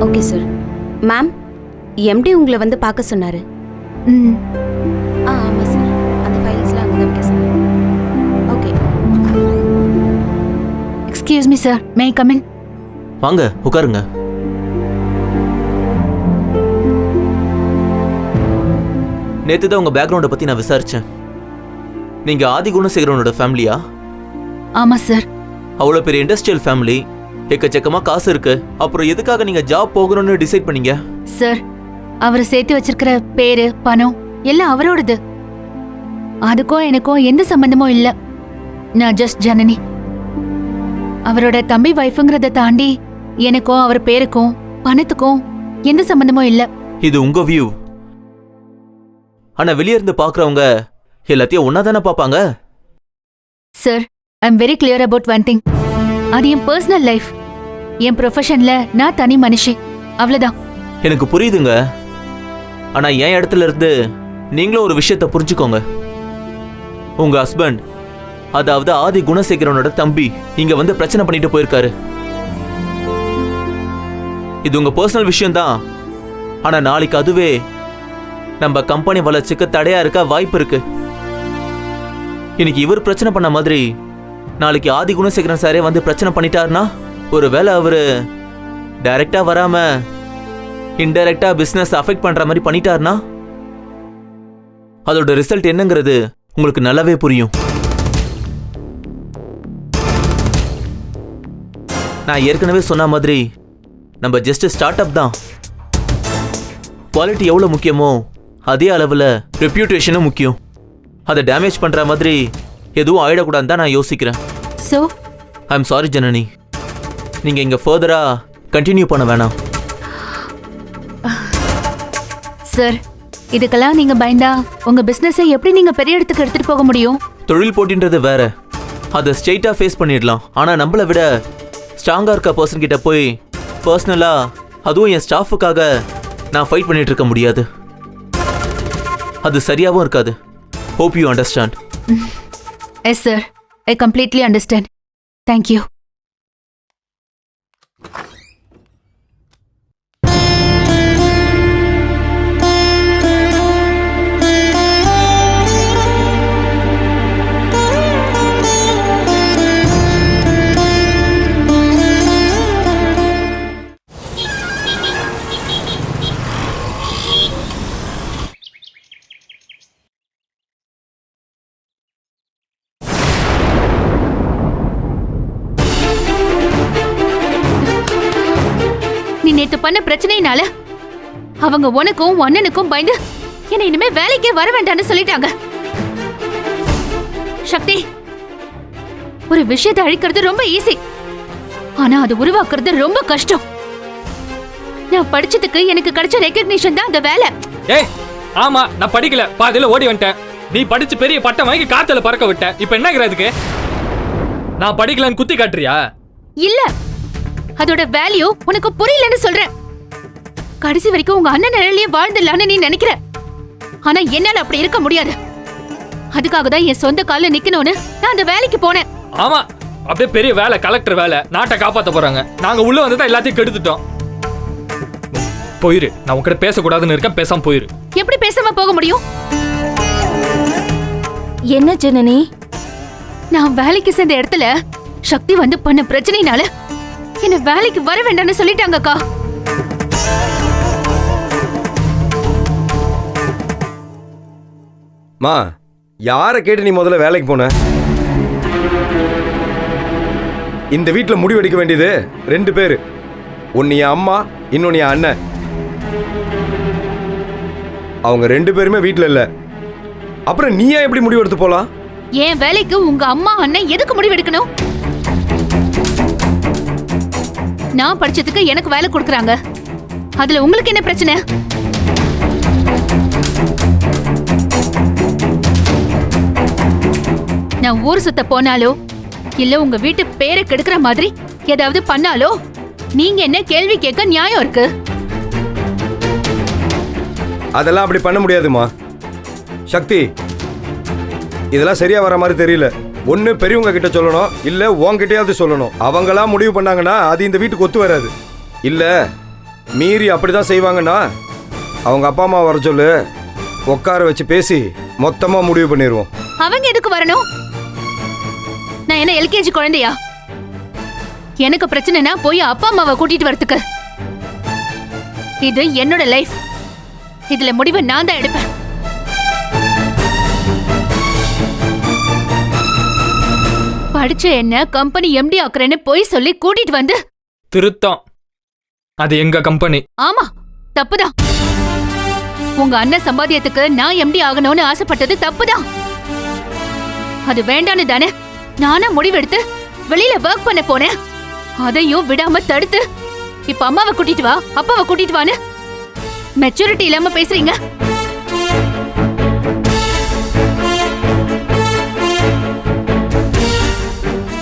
Okay sir. Ma'am, empty உங்களை வந்து பார்க்க சொன்னாரு. ம். ஆமாம் சார். அந்த ஃபைல்ஸ்லாம் அங்கே தான் வைக்க சொன்னாரு. Okay. Excuse me sir, May I come in? வாங்க உட்காருங்க. நேற்று தான் உங்கள் பேக்ரவுண்டை பற்றி நான் விசாரித்தேன். நீங்கள் ஆதி குணசேகரனோட ஃபேமிலியா? ஆமாம் சார். அவ்வளோ பெரிய இண்டஸ்ட்ரியல் ஃபேமிலி, எக்கச்சக்கமாக காசு இருக்கு, அப்புறம் எதுக்காக நீங்கள் ஜாப் போகணும்னு டிசைட் பண்ணீங்க? சார், அவர் சேர்த்து வச்சிருக்கிற பேரு பணம் எல்லாம் அவரோடது. அதுக்கும் எனக்கும் எந்த சம்பந்தமும் இல்லை. நான் ஜஸ்ட் ஜனனி. அவரோட தம்பி வைஃபுங்கிறத தாண்டி எனக்கும் அவர் பேருக்கும் பணத்துக்கும் எந்த சம்பந்தமும் இல்லை. இது உங்க வியூ. ஆனா வெளியே இருந்து பார்க்குறவங்க எல்லாத்தையும் ஒன்னா தானே பார்ப்பாங்க. Sir, I am very clear about one thing. அது என் பர்சனல் லைஃப். என் ப்ரொஃபஷன்ல நான் தனி மனுஷி, அவ்வளவுதான். எனக்கு புரியுதுங்க. ஆனா என் இடத்துல இருந்து நீங்களும் ஒரு விஷயத்த புரிஞ்சுக்கோங்க. உங்க ஹஸ்பண்ட், அதாவது ஆதி குணசேகரனோட தம்பி, இங்க வந்து பிரச்சனை பண்ணிட்டு போயிருக்காரு. இது உங்க பர்சனல் விஷயம்தான். ஆனா நாளைக்கு அதுவே நம்ம கம்பெனி வளர்ச்சிக்கு தடையா இருக்க வாய்ப்பு இருக்கு. இன்னைக்கு இவர் பிரச்சனை பண்ண மாதிரி நாளைக்கு ஆதி குணசேகரன் சாரே வந்து பிரச்சனை பண்ணிட்டாருன்னா, ஒருவேளை அவரு டைரக்டா வராம இன்டைரக்டா பிசினஸ் அஃபெக்ட் பண்ற மாதிரி பண்ணிட்டாருன்னா அதோட ரிசல்ட் என்னங்கிறது உங்களுக்கு நல்லாவே புரியும். நான் ஏற்கனவே சொன்ன மாதிரி நம்ம ஜஸ்ட் ஸ்டார்ட் அப் தான். குவாலிட்டி எவ்வளவு முக்கியமோ அதே அளவுல ரெப்யூட்டேஷனும் முக்கியம். அதை டேமேஜ் பண்ற மாதிரி எதுவும் ஆயிடக்கூடாதுன்னு தான் நான் யோசிக்கிறேன். So I am sorry Janani, நீங்க இங்க ஃபர்தரா கண்டினியூ பண்ண வேணாம். சார், இதுக்கெல்லாம் நீங்க பயந்தா உங்க பிசினஸை எப்படி நீங்க பெரிய இடத்துக்கு எடுத்துட்டு போக முடியும்? தொழில் போட்டின்றது வேற, அதை ஸ்ட்ரெயிட்டா ஃபேஸ் பண்ணிடலாம். ஆனா நம்மளை விட ஸ்ட்ராங்கா இருக்க பர்சன் கிட்ட போய் பர்சனலா, அதுவும் என் ஸ்டாஃபுக்காக நான் ஃபைட் பண்ணிட்டு இருக்க முடியாது. அது சரியாகவும் இருக்காது. Hope you understand. Yes sir, I completely understand. Thank you. நீ நேத்து பண்ண பிரச்சனையினால அவங்க உனக்கும் அண்ணனுக்கும் பயந்து என்ன இனிமே வேலைக்கே வர வேண்டாம்னு சொல்லிட்டாங்க. சக்தி, ஒரு விஷயத்தை அழிக்கிறது ரொம்ப ஈஸி, ஆனா அது உருவாக்குறது ரொம்ப கஷ்டம். நான் படிச்சதுக்கு எனக்கு கிடைச்ச ரெகக்னிஷன் தான் அந்த வேலை. ஏய், ஆமா, நான் படிக்கல, பாதியில ஓடி வந்துட்டேன். நீ படிச்சு பெரிய பட்டம் வாங்கி காத்துல பறக்க விட்ட. இப்ப என்னங்கிறதுக்கு நான் படிக்கலன்னு குத்தி காட்டுறியா? இல்ல, அதோட வேல்யூ உனக்கு புரியலன்னு சொல்றேன். கடைசி வரைக்கும் உங்க அண்ணன் நிழலையே வாழ்ந்துடலான்னு நீ நினைக்கிற. ஆனா என்னால அப்படி இருக்க முடியாது. அதுக்காக தான் என் சொந்த கால்ல நிக்கணும்னு நான் அந்த வேலைக்கு போனேன். ஆமா, அப்படியே பெரிய வேலை, கலெக்டர் வேலை, நாட்டை காப்பாத்த போறாங்க. நாங்க உள்ள வந்துதான் எல்லாத்தையும் கெடுத்துட்டோம். போயிரு, நான் உன்கிட்ட பேசக்கூடாதுன்னு இருக்கேன், பேசாம போயிரு. எப்படி பேசாம போக முடியும்? என்ன ஜனனி? நான் வேலைக்கு சேர்ந்த இடத்துல சக்தி வந்து பண்ண பிரச்சனையினால என்ன வேலைக்கு வர வேண்டாம்னு சொல்லிட்டாங்கக்கா. மா, யாரை கேட்டு நீ முதல்ல வேலைக்கு போன? இந்த வீட்டில் முடிவெடுக்க வேண்டியது 2 பேர். ஒன்னு என் அம்மா, இன்னொன்னு என் அண்ணன். அவங்க 2 பேருமே வீட்டில் இல்லை. அப்புறம் நீ ஏன் எப்படி முடிவெடுத்து போலாம்? என் வேலைக்கு உங்க அம்மா அண்ணன் எதுக்கு முடிவெடுக்கணும்? நான் படிச்சதுக்கு எனக்கு வேலை கொடுக்கறாங்க. அதுல உங்களுக்கு என்ன பிரச்சனை? நான் ஊர் சுத்த போனாலோ இல்ல உங்க வீட்டு பேரை கெடுக்கிற மாதிரி ஏதாவது பண்ணாலோ நீங்க என்ன கேள்வி கேட்க நியாயம் இருக்கு? அதெல்லாம் அப்படி பண்ண முடியாதுமா. சக்தி, இதெல்லாம் சரியா வர மாதிரி தெரியல. ஒன்னு பெரியவங்க கிட்ட சொல்லணும், இல்ல உன்கிட்டயாவது சொல்லணும். அவங்களா முடிவு பண்ணாங்கன்னா அது இந்த வீட்டுக்கு ஒத்து வராது. இல்ல மீறி அப்படிதான் செய்வாங்கன்னா அவங்க அப்பா அம்மா வர சொல்லு, உட்கார வச்சு பேசி மொத்தமா முடிவு பண்ணிடுவோம். அவங்க எதுக்கு வரணும்? நான் என்ன எல்கேஜி குழந்தையா? எனக்கு பிரச்சனைனா போய் அப்பா அம்மாவை கூட்டிட்டு வரதுக்கு. இது என்னோட லைஃப். இதுல முடிவை நான் தான் எடுப்பேன். படிச்ச என்ன கம்பெனி எம்டி ஆக்குறேன்னு போய் சொல்லி கூட்டிட்டு வந்து திருத்தம். அது எங்க கம்பெனி. ஆமா, தப்புதான். உங்க அண்ணன் சம்பாத்தியத்துக்கு நான் எம்டி ஆகணும்னு ஆசைப்பட்டது தப்புதான். அது வேண்டான்னு தானே நானா முடிவெடுத்து வெளியில ஒர்க் பண்ண போனேன். அதையும் விடாம தடுத்து இப்ப அம்மாவை கூட்டிட்டு வா, அப்பாவை கூட்டிட்டு வான்னு மெச்சூரிட்டி இல்லாம பேசுறீங்க.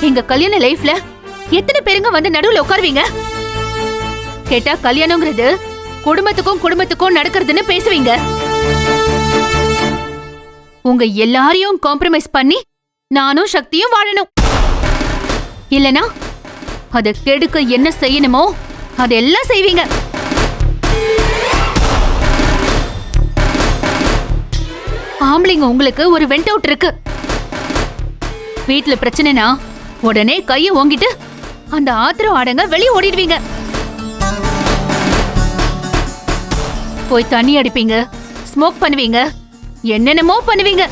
எங்க கல்யாண லைஃப்ல எத்தனை பேருங்க வந்து நடுவுல உட்காருவீங்க? கேட்டா கல்யாணங்கிறது குடும்பத்துக்கும் நடக்கிறதுன்னு பேசுவீங்க. உங்க எல்லாரையும் காம்ப்ரமைஸ் பண்ணி நானும் சக்தியும் வாழணும். இல்லனா அத கெடுக்க என்ன செய்யணுமோ அதெல்லாம் செய்வீங்க. ஆம்பளைங்க உங்களுக்கு ஒரு வெண்ட் அவுட் இருக்கு. வீட்டுல பிரச்சனைனா உடனே கைய ஓங்கிட்டு அந்த ஆத்திரம் ஆடங்க வெளியே ஓடிடுவீங்க. போய் தண்ணி அடிப்பீங்க, ஸ்மோக் பண்ணுவீங்க, என்னென்னமோ பண்ணுவீங்க.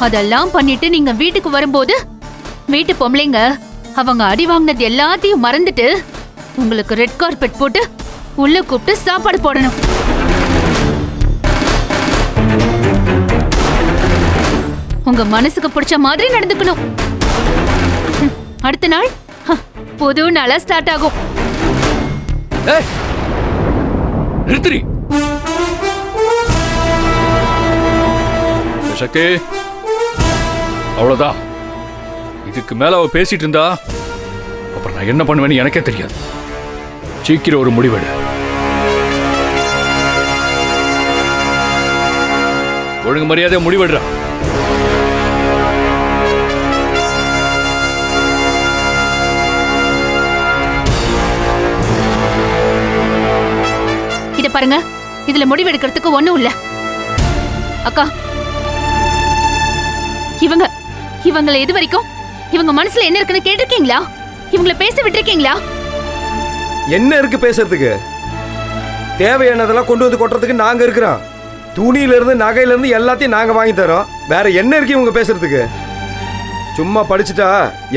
அதெல்லாம் பண்ணிட்டு நீங்க வீட்டுக்கு வரும்போது வீட்டு பொம்பளைங்க அவங்க அடி வாங்கினது எல்லாத்தையும் மறந்துட்டு உங்களுக்கு ரெட் கார்பெட் போட்டு உள்ள கூப்பிட்டு சாப்பாடு போடணும். உங்க மனசுக்கு பிடிச்ச மாதிரி நடந்துக்கணும். அடுத்த நாள் புது நாளா ஸ்டார்ட் ஆகும். நிறுத்திரி சக்தி. அவ்வளவுதான். இதுக்கு மேல அவ பேசிட்டு இருந்தா அப்புறம் நான் என்ன பண்ணுவேன்னு எனக்கே தெரியாது. சீக்கிரம் ஒரு முடிவெடு. ஒழுங்கு மரியாதையா முடிவெடுறா. இத பாருங்க, இதுல முடிவெடுக்கிறதுக்கு ஒண்ணும் இல்ல. அக்கா, இவங்களை இது வரைக்கும் இவங்க மனசுல என்ன இருக்குன்னு கேட்டிருக்கீங்களா? இவங்கள பேச விட்டுருக்கீங்களா? என்ன இருக்கு பேசுறதுக்கு? தேவையானதெல்லாம் கொண்டு வந்து கொட்டுறதுக்கு நாங்க இருக்கிறோம். துணியில இருந்து நகையில இருந்து எல்லாத்தையும் நாங்க வாங்கி தரோம். வேற என்ன இருக்கு இவங்க பேசுறதுக்கு? சும்மா படிச்சுட்டா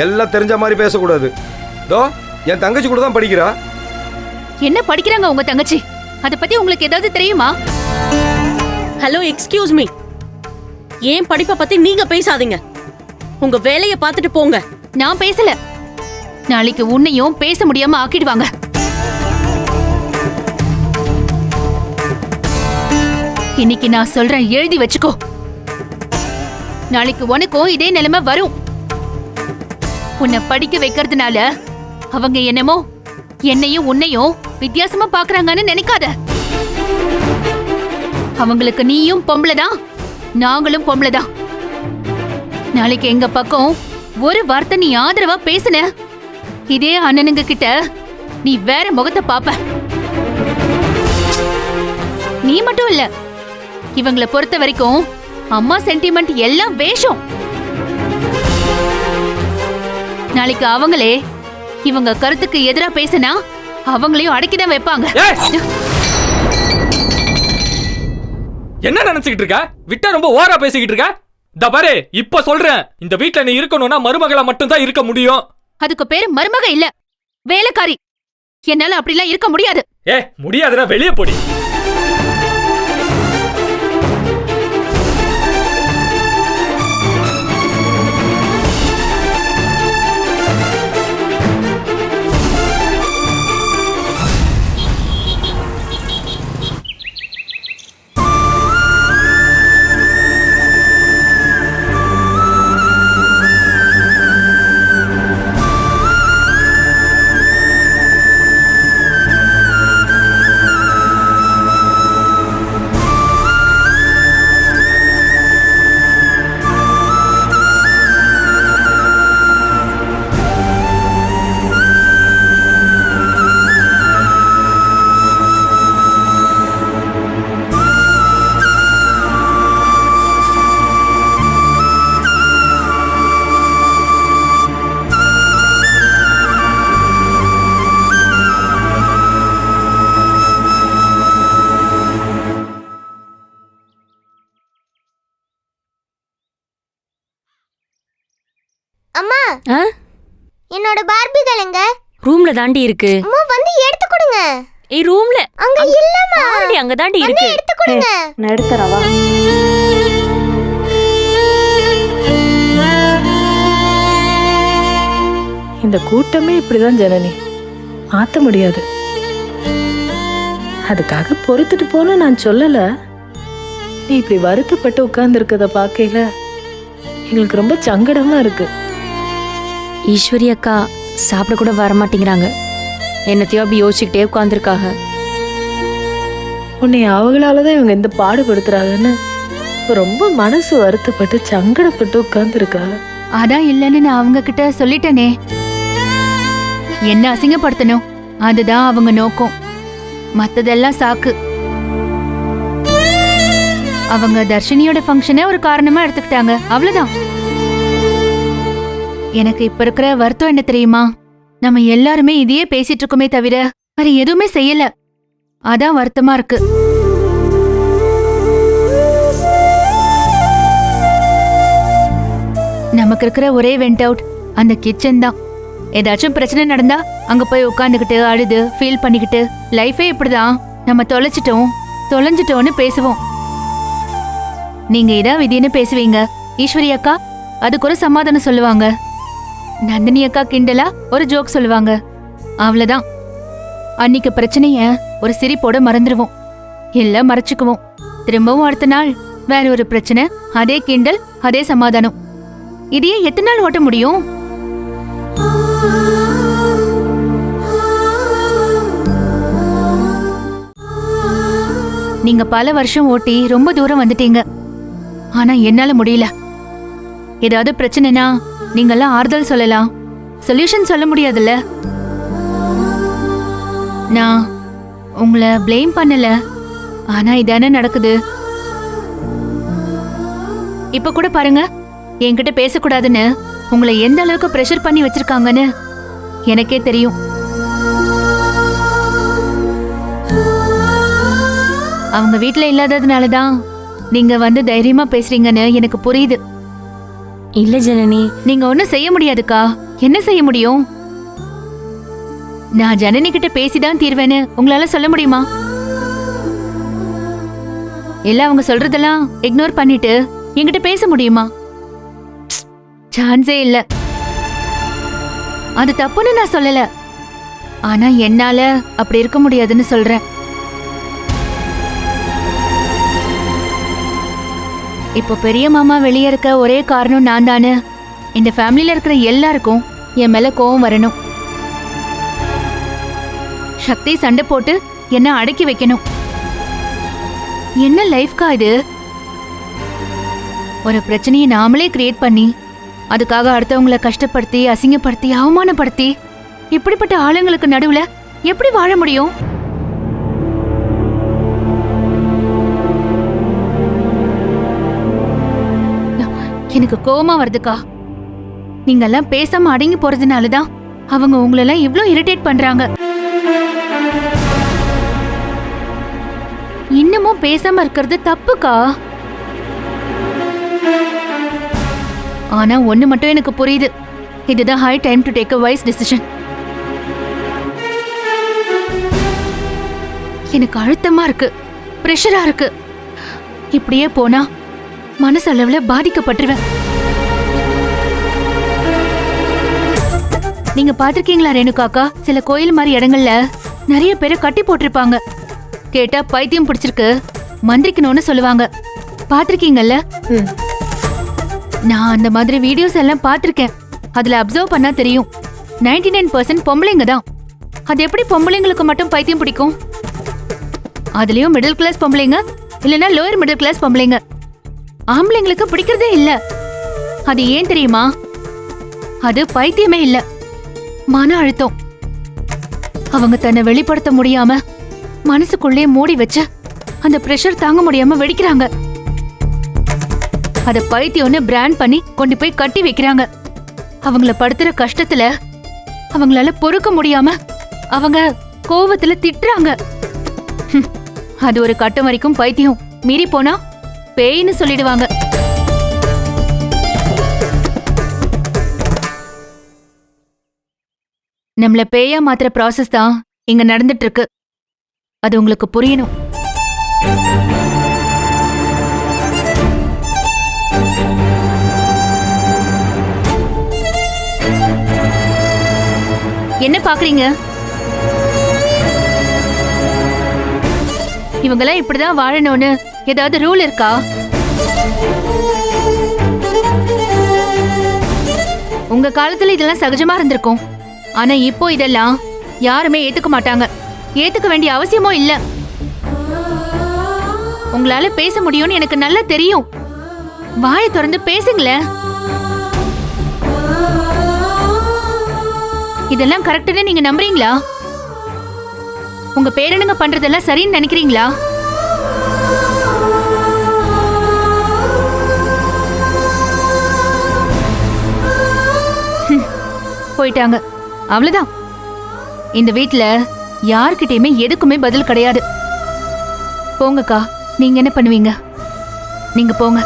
எல்லாம் தெரிஞ்ச மாதிரி பேசக்கூடாது. தோ என் தங்கச்சி கூட தான் படிக்கிறா. என்ன படிக்கிறாங்க உங்க தங்கச்சி? அத பத்தி உங்களுக்கு ஏதாவது தெரியுமா? Hello, excuse me. ஏன் படிப்பை பத்தி நீங்க பேசாதீங்க. உங்க வேலையை பார்த்துட்டு போங்க. நான் பேசல. நாளைக்கு உன்னையும் பேச முடியாம ஆக்கிடுவாங்க. இன்னைக்கு நான் சொல்றேன், எழுதி வச்சுக்கோ. நாளைக்கு உனக்கும் இதே நிலைமை வரும். உன்னை படிக்க வைக்கிறதுனால அவங்க என்னமோ என்னையும் உன்னையும் வித்தியாசமா பாக்குறாங்கன்னு நினைக்காத. அவங்களுக்கு நீயும் பொம்பளைதான், நாங்களும் பொம்பளைதான். நாளைக்கு எங்க பக்கம் ஒரு வார்த்தை நீ ஆதரவா பேசுன, இதே அண்ணனுங்க கிட்ட நீ வேற முகத்தை பாப்ப. நீ மட்டும் இல்ல, இவங்கள பொறுத்த வரைக்கும் அம்மா சென்டிமெண்ட் எல்லாம் வேஷம். நாளைக்கு அவங்களே இவங்க கருத்துக்கு எதிரா பேசினா அவங்களையும் அடக்கிதான் வைப்பாங்க. என்ன நினைச்சுக்கிட்டு இருக்க? விட்டா ரொம்ப ஓவரா பேசிக்கிட்டு இருக்க. பாரு, இப்ப சொல்றேன், இந்த வீட்ல நீ இருக்கணும்னா மருமகளா மட்டும் தான் இருக்க முடியும். அதுக்கு பேரு மருமக இல்ல, வேலைக்காரி. என்னால அப்படிலாம் இருக்க முடியாது. முடியாதுன்னா வெளியே போடி. ஆ? என்னோட பார்பி எங்க? ரூம்ல தாண்டி இருக்கு. அம்மா வந்து எடுத்து கொடுங்க. ஏய் ரூம்ல அங்க இல்லம்மா. ஆல்ரெடி அங்க தாண்டி இருக்கு. எடுத்து கொடுங்க. நான் எடுத்துறவா? இந்த கூட்டமே இப்படிதான் ஜனனி, மாற்ற முடியாது. அதுக்காக பொறுத்துட்டு போன நான் சொல்லல. நீ இப்படி வருத்தப்பட்டு உட்கார்ந்துருக்கத பார்க்கையில எங்களுக்கு ரொம்ப சங்கடமா இருக்கு. ஈஸ்வரி அக்கா சாப்பிட கூட வர மாட்டேங்கிறாங்க. என்னத்தையோ அப்படி யோசிச்சுக்கிட்டே உட்காந்துருக்காங்க. உன்னை அவங்களாலதான் இவங்க இந்த பாடுபடுத்துறாங்கன்னு ரொம்ப மனசு வருத்தப்பட்டு சங்கடப்பட்டு உட்கார்ந்துருக்காங்க. அதான் இல்லைன்னு நான் அவங்க கிட்ட சொல்லிட்டேனே. என்ன அசிங்கப்படுத்தணும், அதுதான் அவங்க நோக்கம். மத்ததெல்லாம் சாக்கு. அவங்க தர்ஷினியோட ஃபங்க்ஷனை ஒரு காரணமா எடுத்துக்கிட்டாங்க, அவ்வளவுதான். எனக்கு இப்ப இருக்கிற வருத்தம் என்ன தெரியுமா? நம்ம எல்லாருமே இதையே பேசிட்டு இருக்கோமே தவிர வேற எதுவுமே செய்யல. அதான் வருத்தமா இருக்கு. நமக்கு இருக்கிற ஒரே வெண்ட் அவுட் அந்த கிச்சன் தான். ஏதாச்சும் பிரச்சனை நடந்தா அங்க போய் உட்காந்துக்கிட்டு அழுது ஃபீல் பண்ணிக்கிட்டு லைஃபே இப்படிதான், நம்ம தொலைஞ்சிட்டோம்னு பேசுவோம். நீங்க இதான் விதின்னு பேசுவீங்க. ஈஸ்வரி அக்கா அதுக்கு ஒரு சமாதானம் சொல்லுவாங்க. நந்தினி அக்கா கிண்டலா ஒரு ஜோக் சொல்லுவாங்க. அவ்வளவுதான். அன்னைக்கு பிரச்சனைய ஒரு சிரிப்போட மறந்துடுவோம், எல்லாம் மறைச்சுக்குவோம். திரும்பவும் அடுத்த நாள் வேற ஒரு பிரச்சனை, அதே கிண்டல், அதே சமாதானம். இதையே எத்தனை நாள் ஓட்ட முடியும்? நீங்க பல வருஷம் ஓட்டி ரொம்ப தூரம் வந்துட்டீங்க. ஆனா என்னால முடியல. ஏதாவது பிரச்சனைனா நீங்கெல்லாம் ஆறுதல் சொல்லலாம், சொல்யூஷன் சொல்ல முடியாதுல்ல. நான் உங்களை ப்ளேம் பண்ணல, ஆனா இதானே நடக்குது. இப்ப கூட பாருங்க, என்கிட்ட பேசக்கூடாதுன்னு உங்களை எந்த அளவுக்கு பிரஷர் பண்ணி வச்சிருக்காங்கன்னு எனக்கே தெரியும். அவங்க வீட்ல இல்லாததுனாலதான் நீங்க வந்து தைரியமா பேசுறீங்கன்னு எனக்கு புரியுது. இல்ல ஜனனி, நீங்க ஒண்ணும் செய்ய முடியாதுக்கா. என்ன செய்ய முடியும்? நான் ஜனனி கிட்ட பேசிதான் தீர்வேன்னு உங்களால சொல்ல முடியுமா? எல்லாம் அவங்க சொல்றதெல்லாம் இக்னோர் பண்ணிட்டு என்கிட்ட பேச முடியுமா? சான்ஸே இல்ல. அது தப்புன்னு நான் சொல்லல, ஆனா என்னால அப்படி இருக்க முடியாதுன்னு சொல்றேன். இப்போ பெரிய மாமா வெளியே இருக்க ஒரே காரணம் நான் தானே. இந்த ஃபேமிலியில இருக்கிற எல்லாருக்கும் என் மேல கோவம் வரணும். சக்தி சண்டை போட்டு என்ன அடக்கி வைக்கணும். என்ன லைஃப்கா இது? ஒரு பிரச்சனையை நாமளே கிரியேட் பண்ணி அதுக்காக அடுத்தவங்களை கஷ்டப்படுத்தி அசிங்கப்படுத்தி அவமானப்படுத்தி இப்படிப்பட்ட ஆளுங்களுக்கு நடுவுல எப்படி வாழ முடியும்? எனக்கு கோவமா வருதுக்கா. நீங்கெல்லாம் பேசாம அடங்கி போறதுனாலதான் அவங்க உங்களெல்லாம் இவ்ளோ இரிட்டேட் பண்றாங்க. இன்னமும் பேசாம இருக்கிறது தப்புக்கா. ஆனா ஒண்ணு மட்டும் எனக்கு புரியுது, இதுதான் high time to take a wise decision. எனக்கு அழுத்தமா இருக்கு, பிரஷரா இருக்கு. இப்படியே போனா மனசளவுல பாதிக்கப்பட்டுருவேன். நீங்க பாத்திருக்கீங்களா ரேணுகாக்கா? சில கோயில் மாதிரி இடங்கள்ல நிறைய பேரை கட்டி போட்டிருப்பாங்க. கேட்டா பைத்தியம் பிடிச்சிருக்கு, மந்திரிக்கணும்னு சொல்லுவாங்க. பாத்திருக்கீங்கல்ல? நான் அந்த மாதிரி வீடியோஸ் எல்லாம் பாத்திருக்கேன். அதுல அப்சர்வ் பண்ணா தெரியும், 99% பொம்பளைங்க தான். அது எப்படி பொம்பளைங்களுக்கு மட்டும் பைத்தியம் பிடிக்கும்? அதுலயும் மிடில் கிளாஸ் பொம்பளைங்க இல்லைன்னா லோயர் மிடில் கிளாஸ் பொம்பளைங்க. ஆம்பளைங்களுக்கு பிடிக்கிறதே இல்ல. அது ஏன் தெரியுமா? அது பைத்தியமே இல்ல, மன அழுத்தம். அவங்க தன்னை வெளிப்படுத்த முடியாம மனசுக்குள்ளே மூடி வச்சு அந்த பிரஷர் தாங்க முடியாம வெடிக்கிறாங்க. அத பைத்தியம்னு பிராண்ட் பண்ணி கொண்டு போய் கட்டி வைக்கிறாங்க. அவங்கள படுத்துற கஷ்டத்துல அவங்களால பொறுக்க முடியாம அவங்க கோவத்துல திட்டுறாங்க. அது ஒரு கட்டம் வரைக்கும் பைத்தியம், மீறி போனா பேய்னு சொல்லிடுவாங்க. நம்மள பேயா மாத்திர ப்ராசஸ் தான் இங்க நடந்துட்டு இருக்கு. அது உங்களுக்கு புரியணும். என்ன பாக்குறீங்க? இவங்கெல்லாம் இப்படிதான் வாழணும்னு ஏதாவது ரூல் இருக்கா? உங்க காலத்துல இதெல்லாம் சகஜமா இருந்திருக்கும். ஆனா இப்போ இதெல்லாம் யாருமே ஏத்துக்க மாட்டாங்க. ஏத்துக்க வேண்டிய அவசியமும் இல்ல. உங்களால பேச முடியும்னு எனக்கு நல்லா தெரியும். வாயை திறந்து பேசுங்களேன். இதெல்லாம் கரெக்ட்னு நீங்க நம்புறீங்களா? உங்க பேரனுங்க பண்றதெல்லாம் சரின்னு நினைக்கிறீங்களா? போயிட்டாங்க, அவ்வளவுதான். இந்த வீட்ல யார்கிட்டயுமே எதுக்குமே பதில் கிடையாது. போங்கக்கா, நீங்க என்ன பண்ணுவீங்க? நீங்க போங்க.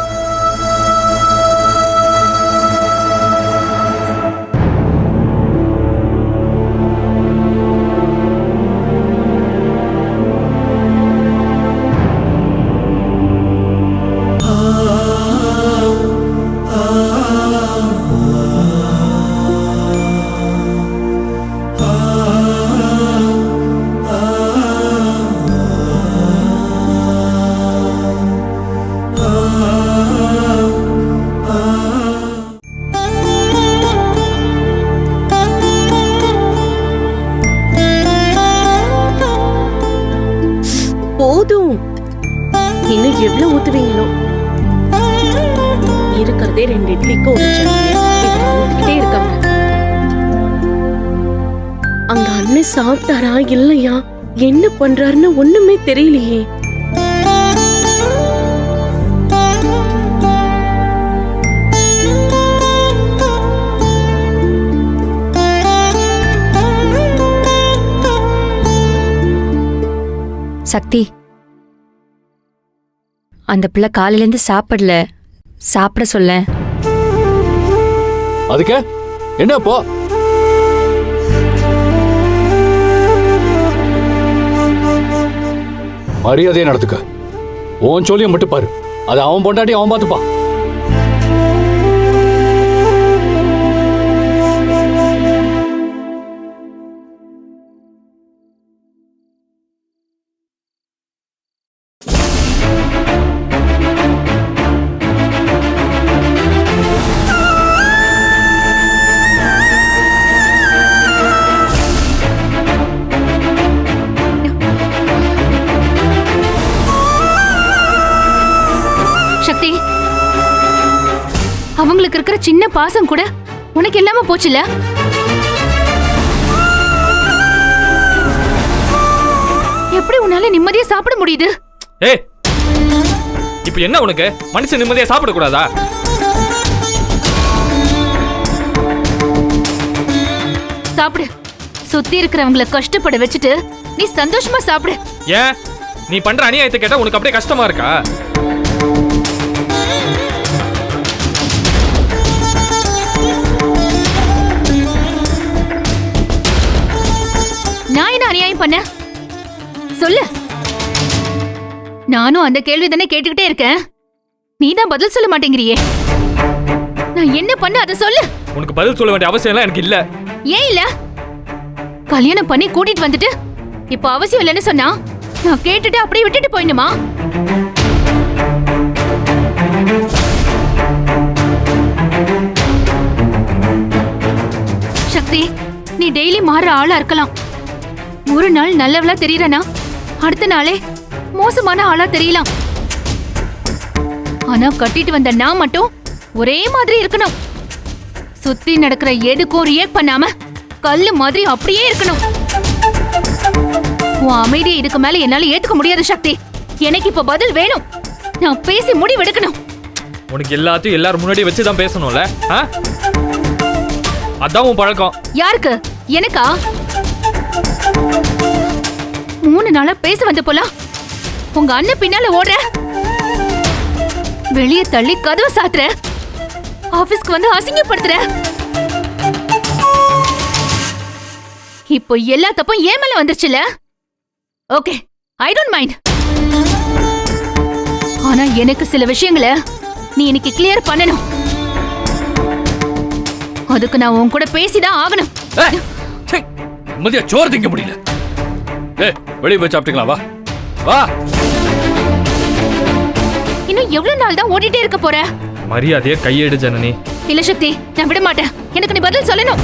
போதும். இன்னும் எவ்வளவு ஊத்துவீங்களோ? இருக்கிறதே 2 இட்லிக்கு ஒரு சட்னி. இதை ஊத்திக்கிட்டே இருக்காங்க. அங்க அண்ணன் சாப்பிட்டாரா இல்லையா, என்ன பண்றாருன்னு ஒண்ணுமே தெரியலையே. சக்தி, அந்த பிள்ளை காலையிலேருந்து சாப்பிடல, சாப்பிட சொல்ல. அதுக்கு என்ன போ? மரியாதையை நடத்துக்க. உன் சொல்லிய மட்டும் பாரு. அது அவன் பொண்டாட்டி அவன் பார்த்துப்பான். சக்தி, அவங்களுக்கு இருக்கிற சின்ன பாசம் கூட உனக்கு இல்லாம போச்சுல? எப்படி உன்னால நிம்மதியா சாப்பிட முடியுது? ஏய், இப்போ என்ன உனக்கு? மனுஷன் நிம்மதியா சாப்பிட கூடாதா? சாப்பிடு. சுத்தி இருக்கிறவங்களை கஷ்டப்பட வச்சுட்டு நீ சந்தோஷமா சாப்பிடு. ஏன் நீ பண்ற அநியாயத்தை கேட்டா உனக்கு அப்படியே கஷ்டமா இருக்கா? நான் என்ன அநியாயம் பண்ண சொல்லு. நானும் அந்த கேள்வி தானே கேட்டுக்கிட்டே இருக்கேன். நீதான் பதில் சொல்ல மாட்டேங்கிறியே. நான் என்ன பண்ண அதை சொல்லு. உனக்கு பதில் சொல்ல வேண்டிய அவசியம் எல்லாம் எனக்கு இல்ல. ஏன் இல்ல? கல்யாணம் பண்ணி கூட்டிட்டு வந்துட்டு இப்ப அவசியம் இல்லைன்னு சொன்னா நான் கேட்டுட்டு அப்படியே விட்டுட்டு போயிடுமா? சக்தி, நீ டெய்லி மாறுற ஆளா இருக்கலாம். ஒரு நாள் நல்லவளா தெரியறனா அடுத்த நாளே மோசமான ஆளா தெரியலாம். ஆனா கட்டிட்டு வந்த நான் மட்டும் ஒரே மாதிரி இருக்கணும். சுத்தி நடக்கிற எதுக்கும் ரியாக்ட் பண்ணாம கல்லு மாதிரி அப்படியே இருக்கணும். உன் அமைதியை இதுக்கு மேல என்னால ஏத்துக்க முடியாது சக்தி. எனக்கு இப்ப பதில் வேணும். நான் பேசி முடிவெடுக்கணும். உனக்கு எல்லாத்தையும் எல்லாரும் முன்னாடி வச்சுதான் பேசணும்ல? அதான் உன் பழக்கம். யாருக்கு? எனக்கா? 3 நாளா பேச வந்த போலாம் உங்க அண்ணன் பின்னால ஓடுற. வெளியே தள்ளி கதவை சாத்துற. ஆபீஸ்க்கு வந்து அசிங்கப்படுத்துற. இப்போ எல்லா தப்பும் ஏன் மேல வந்துருச்சுல? Okay, I don't mind. ஆனா எனக்கு சில விஷயங்களை நீ இன்னைக்கு கிளியர் பண்ணணும். அதுக்கு நான் உன் கூட பேசிதான் ஆகணும். நிம்மதியா சோறு திங்க முடியல. வெளியே போய் சாப்பிட்டுக்கலாம். வா வா. இன்னும் எவ்வளவு நாள் தான் ஓடிட்டே இருக்க போற? மரியாதையை கையெடு ஜனனி. இல்ல சக்தி, நான் விட மாட்டேன். எனக்கு நீ பதில் சொல்லணும்.